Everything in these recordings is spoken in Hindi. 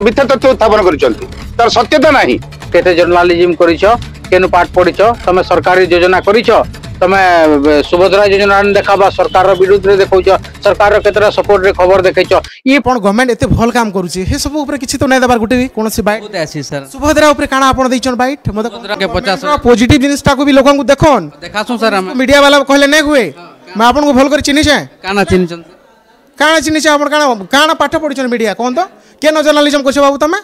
मिथ्या तथ्य उत्थापन करिसंती तार सत्यता नाही केते जर्नलिज्म करिछ केनु पाठ पढ़िछ तमे सरकारी योजना करिछ तमे सुभद्रा योजना देखाबा सरकार विरुद्ध रे देखौछ सरकार केतरा सपोर्ट रे खबर देखैछ ये पण गवर्नमेंट एते भल काम करूची हे सब ऊपर किछि तो नै देबार गुटे भी कोनसी बाइट बहुत आसी सर सुभद्रा ऊपर काना आपण दैछन बाइट मते सुभद्रा के 50 पॉजिटिव जिनिसटा को भी लोगन को देखोन देखासु सर हम मीडिया वाला कहले नै हुए मैं आपण को भल कर चिनि छै काना चिन्हचन काना चिनि छै आपण काना काना पाठ पढिछन मीडिया कोन तो के न जर्नलिज्म करछ बाबू तमे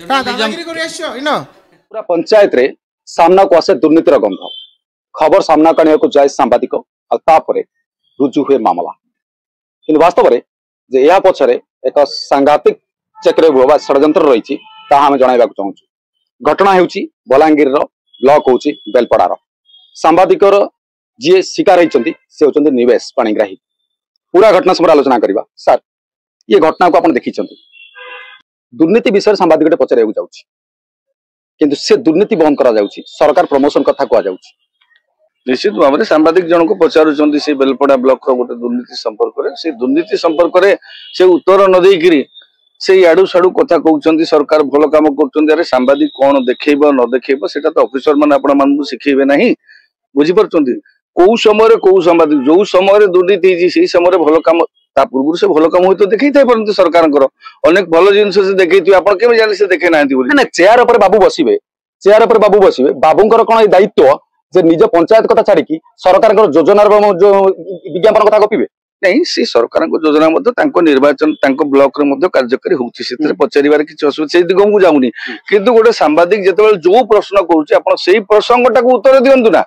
काना दादागिरी करि आछो इनो पूरा पंचायत रे सामना को आसे दुर्नीतिर गंध खबर सामना करने को जाए सांबादिक और रुजु हुए मामला कि वास्तव में जे या पछरे एक सांघातिक चक्र बा षड्यंत्र रही आम जनवाक चाहूँ घटना होची बलांगीर ब्लॉक होची बेलपड़ार सांबादिकर जी शिकार होती से होती निवेश पाणिग्राही पूरा घटना समय आलोचना करवा सर ये घटना को आप देखी दुर्नीति विषय सांबादिक पचार किंतु से दुर्नीति बंद करा जाउची सरकार प्रमोशन कथा कह जाउची निश्चित भाव में सांबादिक जनक पचारुचंदी से बेलपड़ा ब्लॉक रो गोटे दुर्नीति संपर्क रे से दुर्नीति संपर्क रे से उत्तर न देकिरी से याडू साडू कथा कहउचंदी सरकार भलो काम करचंदी अरे सांबादिक कोन देखैबो न देखैबो सेटा तो ऑफिसर माने आपण मानकु सिखैबे नाही बुझी परचंदी कोउ समय रे कोउ सांबादिक जो समय रे दुर्नीति हिची सेही समय रे भलो काम ता पूर्व से भलो काम होय तो देखै थाय परंतु सरकार कर अनेक भलो जिंस से देखैथि आपण केबे जानि से देखे नांती बोली ना चेयर ऊपर बाबू बसिबे बाबूंकर कोन ए दायित्व जे निज पंचायत कथा छाड़ी सरकार योजनार विज्ञापन कथा गपिबे नहीं सी सरकार योजना निर्वाचन ब्लॉक रे कार्यकारी होउची सेतरे पचारिबार किछि असुविधा से दिगम को जाउनी किंतु गोटे सांबादिक जेतेबेले जो प्रश्न करूची आपण सेही प्रसंगटा को उत्तर दियंतु ना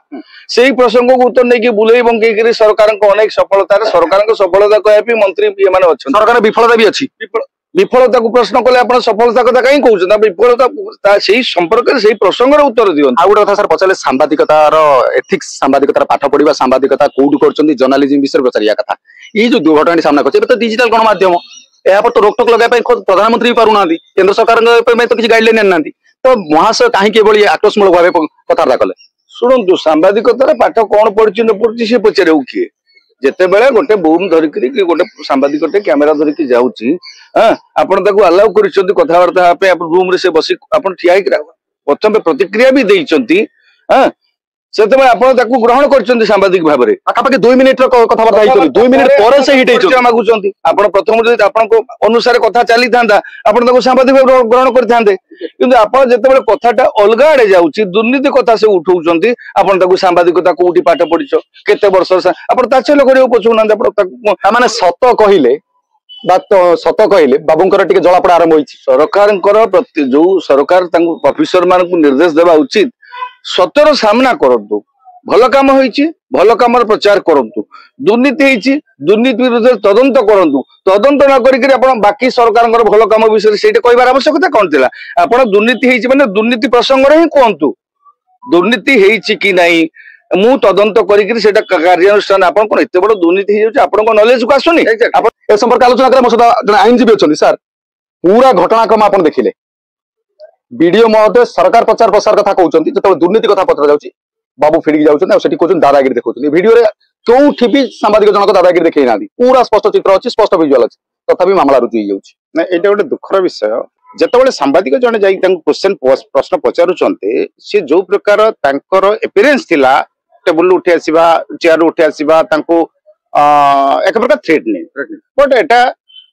सेही प्रसंग को उत्तर नै कि बुलेई बंकेई करी सरकार को अनेक सफलता सफलता कहबी मंत्री ये माने अछन सरकार विफलता भी अछि विफलता को प्रश्न कले आपण सफलता कथा कहीं कहउछ विफलता सेही संपर्क से प्रसंग उत्तर दियंतु आ गोटे कथा सर पचारे सांबादिकतार एथिक्स सांबादिकतार पाठ पढ़िबा सांबादिकता कोड करचंदी जर्नलिज्म विषय पचारिया कथा ये जो दुर्घटना सामना करছে तो डिजिटल गणमाध्यम या पर तो रोकटोक लगा प्रधानमंत्री भी पारुना केंद्र सरकार तो किसी गाइडलाइन आना तो महाशय कहीं आक्रोशमूलक भाव कथबार्ता कले शुणु सांबादिकतार पाठ कौन पढ़ी न पढ़ी सी पचारे किए जिते बड़े गोटे बूम धरिकी गोटे सांबादिक कैमेरा धरिकी जाऊँगी आपड़ अलाउ कर कथबार्ता रूम से बस आप ठिया प्रथम प्रतिक्रिया भी देती से ग्रहण कर सांबादिक भाव में पाखापाखि 2 मिनिट कथबार्ता 2 मिनिट पर से हिट मागुंट आप प्रथम जो आप अनुसार कथा चली था आप सांबादिक भाव ग्रहण करते कि आप जो कथाटा अलग आड़े जाऊँगी दुर्नीति कथा से उठाऊँ आप सांबादिकता कौटी पाठ पढ़ी केते वर्ष आप ताच्छल्य कर पचाऊना मैंने सत कहले सत कहले बाबूंकर टिके जलापड़ा आरंभ होई सरकार जो सरकार ऑफिसर मान निर्देश देवा उचित सतर सामना करंतु भल काम होईची भल काम प्रचार करंतु दुर्नीति दुर्नीति विरुद्ध तदंत करंतु तदंत न करिक आपण बाकी सरकार भल काम विषय सेटा कहबार आवश्यकता कौन थिला आपण दुर्नीति हेची माने दुर्नीति प्रसंग रे ही कहंतु दुर्नीति हेची कि नाही मु तदंत करिक सेटा कार्यानुष्ठान आपण कोन एते बड़ दुर्नीति हे जाउची आपण को नॉलेज को आसुनी आपण ए संपर्क आलोचना करे मसदा जन आईनजीबी अछन सर पूरा घटनाक्रम आपण देखिले वीडियो महोदय सरकार प्रचार प्रसार कथा कहउचंती जते दुर्नीति कथा पत्र जाउची बाबू फिडिक जाउचंती आ सेठी कहउचंती दादागिरी देखउचंती वीडियो रे कोउठी भी सांबादिक जनक दादागिरी देखै नादी पूरा स्पष्ट चित्र अछि स्पष्ट विजुअल अछि तथापि मामला रुजु हो जाउची ना एटा गोटे दुखर विषय जेतेबेले सांबादिक जने जाई क्वेश्चन प्रश्न पचारुचंती से जो प्रकार तांकर अपीयरेंस थिला टेबल उठी आसीबा चेयर उठी आसीबा तांको एक प्रकार थ्रेट नहीं बट एटा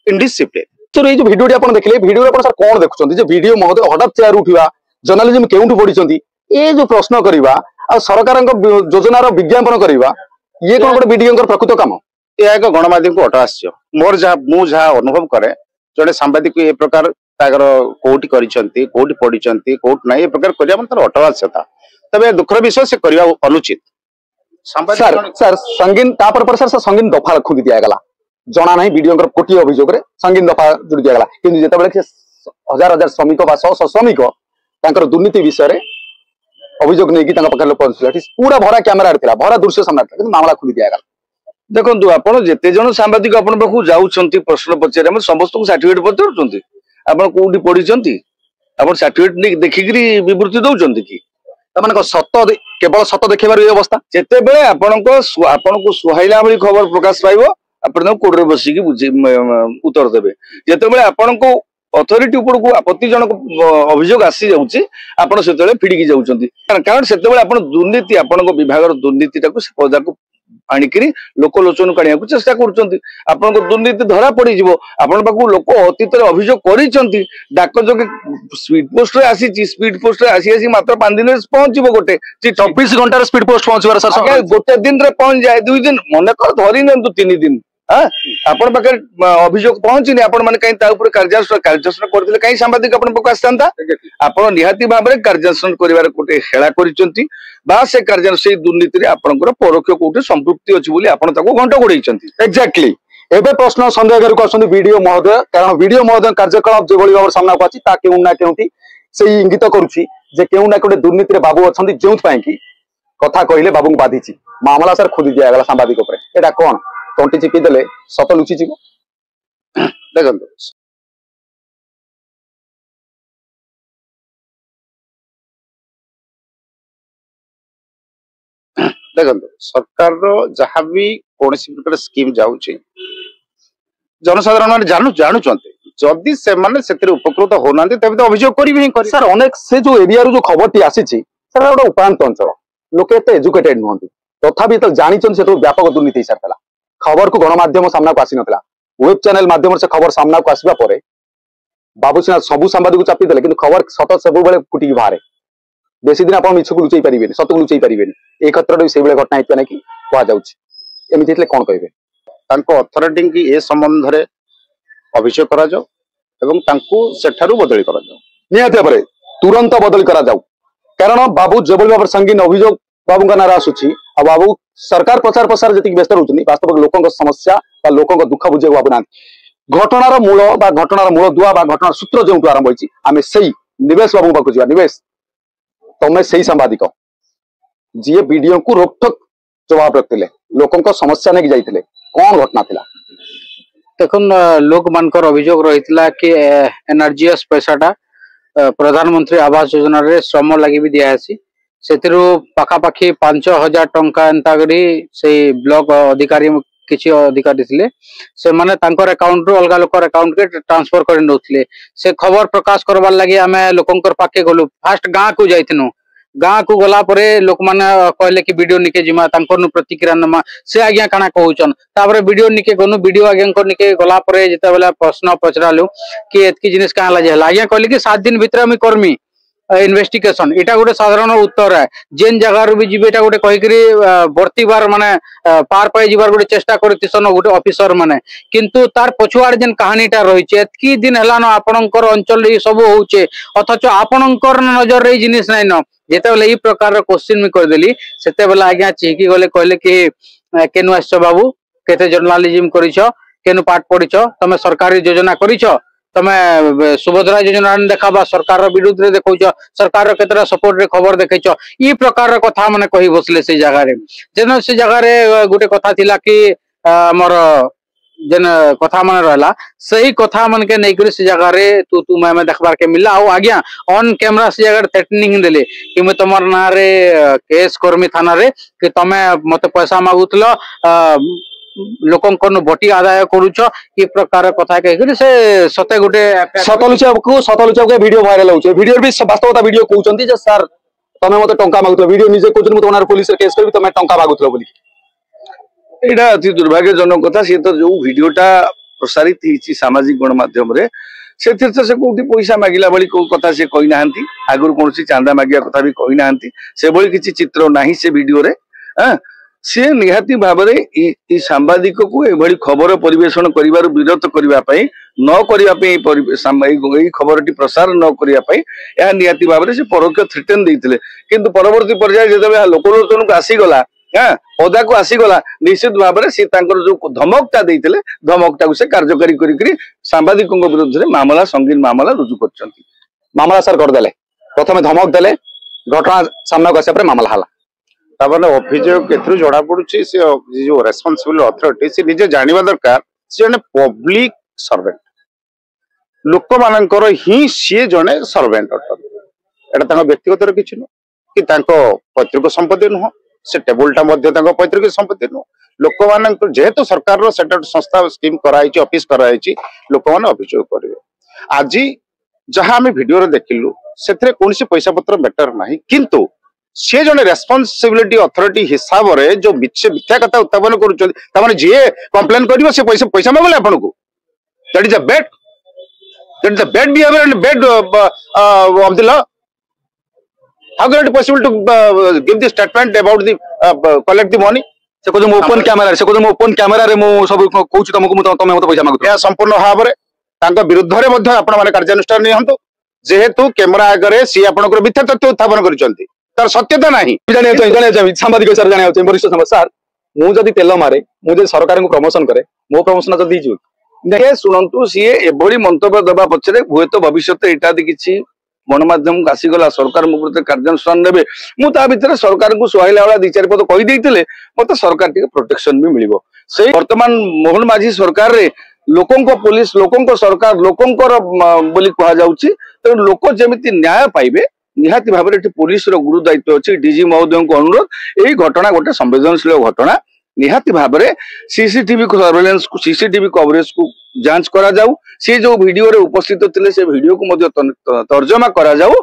इनडिसिप्लिन तो ये जो वीडियो आपण देखले वीडियो रे आपण सर कोन देखुचंती जे वीडियो महोदय हठात चेयर उठिबा जर्नलिज्म केउंठु पढिचंती ए जो प्रश्न करिबा आ सरकार योजनार विज्ञापन करिबा ये कोन गोटे वीडियो प्रकृत काम या एक गणमाध्यम को हटा आछियो मोर जहा अनुभव करे जड़े सांबादिक ए प्रकार तागर कोठी करिसंती कोठी पढिचंती कोठ नै ए प्रकार करिया मन तर हटा आछता तबे दुखर विषय से करिया अनुचित सर सर संगीन तापर पर सर संगीन दफा खुदी दिया गला जना नहीं वीडियो कोटी अभियोग संगीन दफा जोड़ी दिया गला किंतु जेतेबेले हजार हजार श्रमिक बा 100 श्रमिक तांकर दुर्नीति विषय रे अभियोग नै कि तांका पकड़ पहुंचला पूरा भरा कैमरा रे थिला भरा दृश्य सामने किंतु मामला खुदी दिया गला देखंतु आपण जेते जण सांबादिक आपण पाखु जाउछंती प्रश्न पचारे हम समस्त को सर्टिफिकेट पचारुछंती आपण कोठी पढिछंती आपण सर्टिफिकेट देखिकरी विवृत्ति दउछंती कि तमन सत केवल सत देखेबार ये अवस्था जेते बेले आपण को सुहाइला भली खबर प्रकाश पाइबो आपण कोर्ट रे बसी की उत्तर देबे जेते बेले आपण को अथॉरिटी उपरको आपत्ति जनक अभियोग आसी जाउची आपण सेतबेले फिडिकी जाउचंती कारण सेतबेले आपण दुर्नीति आपण विभाग दुर्नीतिटा से पदा को आनिकरी लोक लोचन काढ़िया चेष्टा करुँच आपण दुर्नीति धरा पड़ आपण पाक लोक अतीत अभियोग कर डाक जो स्पीड पोस्ट आसी स्पीड पोस्ट आसी मात्र 5 दिन पहुंचो गोटे 24 घंटा स्पीड पोस्ट पहुंचबार सर गोटे दिन रे पहुंच जाए 2 दिन मन कर धरी नियंतु 3 दिन आपण पाखे अभियोग पहुंचनी आपण माने कहीं ता ऊपर कार्यानुष्ठान करथिले कहीं सांबादिक आपण पाक आस्तांता आपण निहाती भाबरे कार्यानुष्ठान करिवार कोटे हेला करिसंती बा से कार्यानुष्ठान दुर्नीति रे आपनकर परोक्ष कोटे संपृक्ति अछि बोली आपण ताको घंट गोडेइचंती एक्जेक्टली एबे प्रश्न संदेह करू आछंती वीडियो महोदय कारण वीडियो महोदय कार्यकलाप जे भली भाव सामना को अछि ता केउ ना केउटी सेही इंगित करूची जे केउ ना कोटे दुर्नीति रे बाबू अछंती जेउत पई की कथा कहिले बाबू को बाधिची मामला सर खुदी दिया गला सांबादिक ऊपर एटा कोन तंटी चिपी देले सत लुचि जीव देखंतु देखंतु सरकार रो जहाँ भी कोनसी प्रकार स्कीम जाउची जनसाधारण माने जानू चंते जदि से माने सेतिर उपकृत होनांती तबे तो अभियोग करिवे ही करी सर अनेक से जो एरिया रो जो खबरटी आसीची सर एटा उपांत अंचल लोके एते एजुकेटेड नहंती तथापि तो जानि चन से तो व्यापक दुर्नीति हिसाब तला खबर को गणमाध्यम सामना को आसी नथला वेब चैनल माध्यम से खबर सामना को आसीबा परे बाबू सिना सबु सांबादिक को चापी देले किंतु खबर सत सब बेले फुटी बाहरे बेसी दिन आपण मिछ को लुचई परिबेनी सत को लुचई परिबेनी ए क्षेत्र रे से बेले घटना हितने की कहा जाउची एमिति हेतले कोन कहबे तांको अथॉरिटी की ए संबंध रे अभियोग करा जाओ एवं तांको सेठारु बदली करा जाओ निहाते परे तुरंत बदली करा जाऊ कारण बाबू जेबल बाबर संगीन अभियोग बाबू का नारा आसुची आ बाबू सरकार प्रचार प्रसार जति व्यस्त रहउछनी वास्तव लोकंक समस्या बा लोकंक दुख बुझे बाबू ना घटनार मूल बा घटनार मूल दुआ बा घटनार सूत्र जो आरंभ होइची आमे सेही निवेश बाबू पाखु जिवा निवेश तमे सेही सांबादिक जी वीडियो को रोकठोक जवाब रखतिले लोकंक समस्या ने जाइतिले कोन घटना थिला देखुन लोक मानकर अभियोग रहितला कि एनआरजीएस पैसाटा प्रधानमंत्री आवास योजना रे श्रम लागि भी दिया आसी सेतिरु पाखापाखी 5,000 टंका एंता करी से ब्लॉक अधिकारी किछि अधिकारी थिले से माने तांकर अकाउंट रो अलगा लोकर अकाउंट के ट्रांसफर कर नउथले से खबर प्रकाश करबार लागि हमें लोकंकर पाके गलु फास्ट गां को जाइतनु गां को गला परे लोक माने कहले कि वीडियो निके जिमा तांकर नु प्रतिक्रिया नमा से आज्ञा काना कहउचन तापरे वीडियो निके गनु वीडियो आज्ञा को निके गला परे जेते बेला प्रश्न पचरालु कि एतकी जिनिस का हला जेला आज्ञा कहले कि 7 दिन भीतर हम करमी इन्वेस्टिगेशन एटा गोटे साधारण उत्तर है जेन जगह भी जीवे एटा गोटे कहि करी भर्ती बार माने पार पाई जीवार गोटे चेष्टा करतिसन गोटे ऑफिसर माने किंतु तार पछुआड़ जेन कहानीटा रहिचे एतकी दिन हला न आपनकर अंचल रे सब होउचे अथच आपनकर नजर रे जिनिस नै न जेते बेले ई प्रकार क्वेश्चन में कर देली सेते बेला आज्ञा चिकी गले कहले कि केनु आछो बाबू केते जर्नलिज्म करिछो केनु पाठ पढिछो तमे सरकारी योजना करिछो तमे सुभद्रा योजना देखा सरकार विरुद्ध रे देखौछ सरकार केतरा सपोर्ट रे खबर देखैछ ई प्रकार कथा माने कहि बसले से जगह रे जेन से जगह रे गुटे कथा थिला कि हमर जेन कथा माने रहला सही कथा मन के नै करी से जगह रे तू मैं देखबार के मिला आ आज्ञा ऑन कैमरा से जगह थ्रेटनिंग देले कि मैं तमर ना रे केस कर्मी थाना रे कि तमे मते पैसा मागुतलो लोकन भोटी आदाय करूछ ई प्रकार कथा कहि से सते गुटे सतलुचा के वीडियो वायरल होचे वीडियो भी वास्तवता वीडियो कहउचंती जे सर तमे मते टंका मागुतलो वीडियो निजे कहउचन मते ओनार पुलिस रे केस करबी तमे टंका मागुतलो बोली एटा अति दुर्भाग्यजनक कथा से तो जो वीडियोटा प्रसारित हिची सामाजिक गणमाध्यम रे सेथिर से कोठी पैसा मागिला बली को कथा से कहि नाहंती आगुर कोनसी चांदा मागिया कथा भी कहि नाहंती से बली किछि चित्र नाही से वीडियो रे से निहाती भाबरे ई सांबादिक को एभली खबर परिवेषण करिवार विरोध करिवा पई न करिवा पई ई खबरटी प्रसार न करिवा पई या निहाती भाबरे से परोक्ष थ्रेटन दैथिले किंतु परवर्ती पर्याय जेतबे लोकलोचन को आसी गला पदा को आसी गला निश्चित भाबरे से तांकर जो धमकटा दैथिले धमकटा को से कार्यकारी करी सांबादिकक विरुद्ध रे मामला संगीन मामला रुजु करछंती मामला सर कर देले प्रथमे धमक देले घटना सामना को आसे पर मामला हला ताबने अभियोग केथरु जडा पडुची से जो रेस्पोंसिबल अथॉरिटी से निजे जानिबा दरकार से जने पब्लिक सर्वेंट लोक मानकर ही सी जने सर्वेंट अटन एटा तांको व्यक्तिगत किछि न कि तांको पैतृक संपत्ति न से टेबलटा मध्य तांको पैतृक संपत्ति न लोक मानकर जेहेतु सरकार रो सेट संस्था स्कीम कराइछि ऑफिस कराइछि लोक माने अभियोग करिवे आज जहाँ आम भिडियो देखिलु से कौन पैसा पत्र मैटर ना किंतु सी जन रेस्पॉन्सिबिलिटी अथॉरिटी हिसाब से जो मिथ्या कथा उत्थापन कर जी कंप्लेन कर पैसा पैसा मांगले आपन को that is a bad behaviour and bad of the law how can it possible to give the statement about the collect the money से को ओपन कैमरा से को ओपन कैमरा रे मु सब कहूची तुमको तुम मत पैसा मांगो या संपूर्ण भाव में तांको विरुद्ध रे मध्ये आपण माने कार्यानुष्ठान नियंतु जेहेतु कैमरा आगे सी आपनकर मिथ्या तथ्य उत्थापन करचंती तार सत्यता नाही जाने सांबादिक सर जाने वरिष्ठ सर मु जदि तेल मारे मु जदि सरकार को प्रमोशन करे मो प्रमोशन जदि जो देखिए शुणु सी एभली मंतव्य देवा पछरे हुए तो भविष्य एटा किसी गणमाध्यम को आसीगला सरकार मो प्रति कार्यानुष्ठान नेबे मु ता भितर सरकार को सुहाइला वाला 2-4 पद कहि देइतिले मते सरकार टिके प्रोटेक्शन भी मिलिबो से वर्तमान मोहन माझी सरकार रे लोकंको पुलिस लोकंको सरकार लोकंकर बोली कहा जाउची तो लोक जेमिति न्याय पाइबे निहाती भाव में पुलिस रो गुरु दायित्व अच्छी डीजी महोदय को अनुरोध यही घटना गोटे संवेदनशील घटना निहाती भाव में सीसीटीवी सर्वेलेंस को सीसीटीवी कवरेज को जांच करा जाऊ सी जो वीडियो रे उपस्थित थे से वीडियो को मध्य तर्जमा करा जाऊ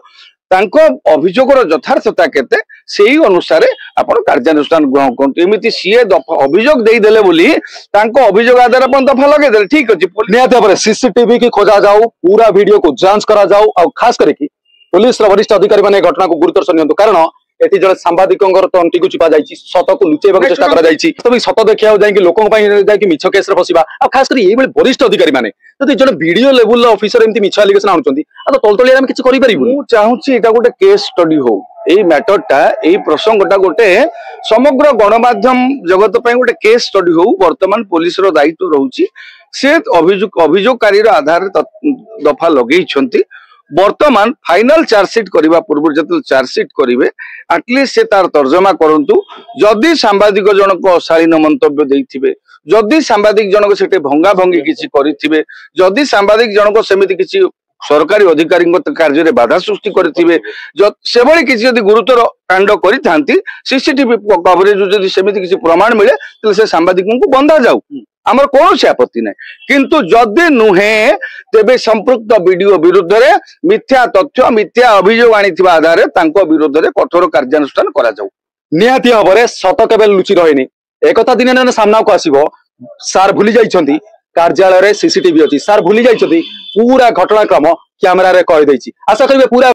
तांको अभियोगर यथार्थता केते सेही अनुसार आपण कार्यानुष्ठान ग्रहण करते एमिति सीए अभियोग देई देले बोली तांको अभियोग आधार अपन दफा लगे देले ठीक अछि निहाती भाव सीसीटीवी की खोजा जाऊ पूरा वीडियो को जांच करा जाऊ और खास करके पुलिस वरिष्ठ अधिकारी माने घटना को गुरुतर से नियंतु कारण एटी जड़े सांबादिकों तंटी को चिपा जाइए सत को लुचेबा चेष्टा करा जाइए तब सत देखा जाए लोकों मिछ केस फसवा और खास कर ये वरिष्ठ अधिकारी माने जदि जड़े वीडियो लेवल ऑफिसर एमती मिछ एलिगेशन आनुचंती आ तो तलतलिया हम किछि करि परिबु मु चाहूची एटा गोटे केस स्टडी हो एई मैटरटा एई प्रसंगटा गोटे समग्र गणमाध्यम जगत पय गोटे केस स्टडी हो वर्तमान पुलिस रो दायित्व रहउची से अभियोगकारी रो आधार दफा लगेई छंती वर्तमान फाइनल चार्जसीट करबा पूर्व जत चार्जसीट करिवे एटलिस्ट से तार तर्जमा करंतु जदि सांबादिक जनक अशालीन मंतव्य देइथिबे जदि सांबादिक जनक सेटे भंगा भंगी किछि करिथिबे जदि सांबादिक जनक सेमिति किछि सरकारी अधिकारी कार्य बाधा सृष्टि करथिबे से भली किछि जदि गुरुतर कांड करिथांती सीसीटीवी कवरेज जदि सेमिति किछि प्रमाण मिले तले से सांबादिकों को बंधा जाऊ आमर कौन से आपत्ति नहीं किंतु जदि नुहे तेबे संपृक्त वीडियो विरुद्ध रे मिथ्या तथ्य मिथ्या अभियोग आनी आधार विरुद्ध रे कठोर कार्यानुष्ठान करा जाऊ निहाती भाव सत केबे लुचि रहिनी एकता दिन सामना को आसीबो सार भूली जाइछंती कार्यालय रे सीसीटीवी अछि सार भूली जाइछंती पूरा घटनाक्रम कैमरा रे कहि दैछि आशा करिवे पूरा